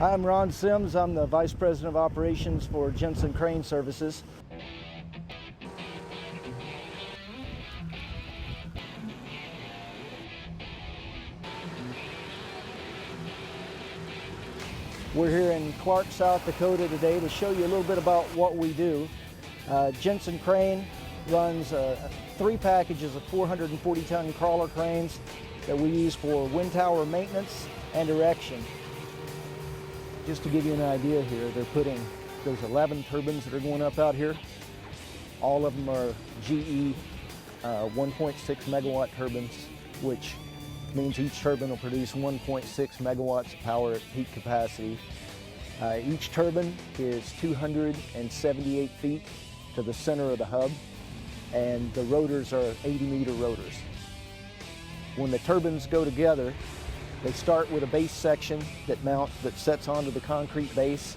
I'm Ron Sims. I'm the Vice President of Operations for Jensen Crane Services. We're here in Clark, South Dakota today to show you a little bit about what we do. Jensen Crane runs 3 packages of 440-ton crawler cranes that we use for wind tower maintenance and erection. Just to give you an idea here, there's 11 turbines that are going up out here. All of them are GE 1.6 megawatt turbines, which means each turbine will produce 1.6 megawatts of power at peak capacity. Each turbine is 278 feet to the center of the hub, and the rotors are 80-meter rotors. When the turbines go together, they start with a base section that sets onto the concrete base.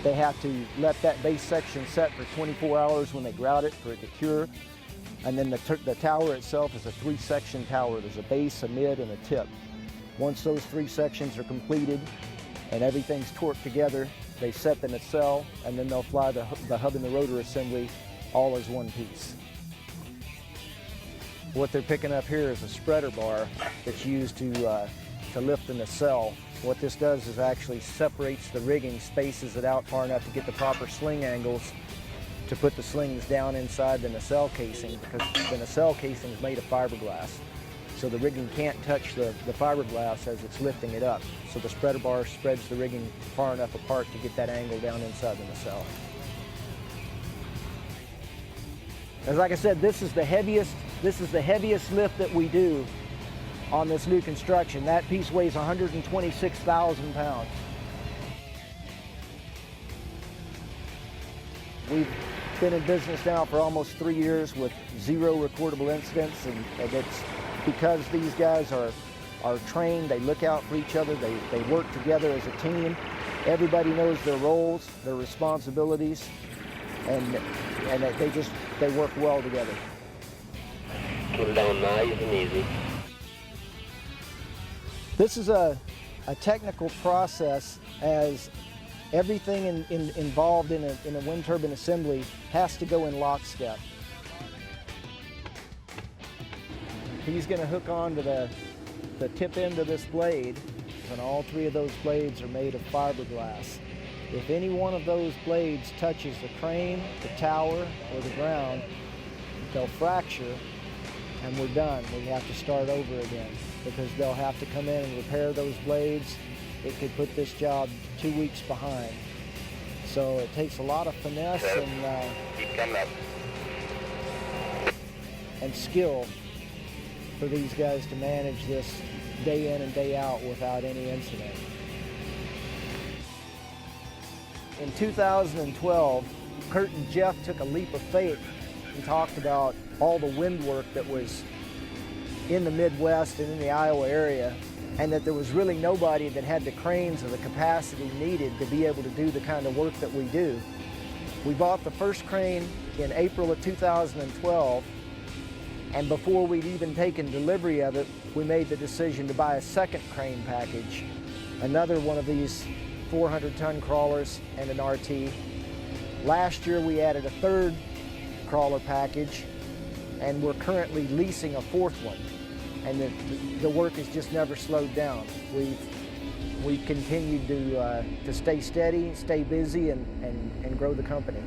They have to let that base section set for 24 hours when they grout it for it to cure. And then the tower itself is a 3-section tower. There's a base, a mid, and a tip. Once those 3 sections are completed and everything's torqued together, they set the nacelle, and then they'll fly the hub and the rotor assembly all as one piece. What they're picking up here is a spreader bar that's used to lift the nacelle. What this does is actually separates the rigging, spaces it out far enough to get the proper sling angles to put the slings down inside the nacelle casing, because the nacelle casing is made of fiberglass. So the rigging can't touch the fiberglass as it's lifting it up. So the spreader bar spreads the rigging far enough apart to get that angle down inside the nacelle. As like I said, this is the heaviest lift that we do on this new construction. That piece weighs 126,000 pounds. We've been in business now for almost 3 years with 0 recordable incidents, and it's because these guys are trained, they look out for each other, they work together as a team. Everybody knows their roles, their responsibilities, and they work well together. Put it down nice and easy. This is a technical process, as everything involved in a wind turbine assembly has to go in lockstep. He's going to hook on to the tip end of this blade, and all 3 of those blades are made of fiberglass. If any one of those blades touches the crane, the tower, or the ground, they'll fracture, and we're done. We have to start over again, because they'll have to come in and repair those blades. It could put this job 2 weeks behind. So it takes a lot of finesse and skill for these guys to manage this day in and day out without any incident. In 2012, Kurt and Jeff took a leap of faith and talked about all the wind work that was in the Midwest and in the Iowa area, and that there was really nobody that had the cranes or the capacity needed to be able to do the kind of work that we do. We bought the first crane in April of 2012, and before we'd even taken delivery of it, we made the decision to buy a second crane package, another one of these 400-ton crawlers and an RT. Last year we added a 3rd crawler package, and we're currently leasing a 4th one. And the work has just never slowed down. We've continued to stay steady, stay busy, and grow the company.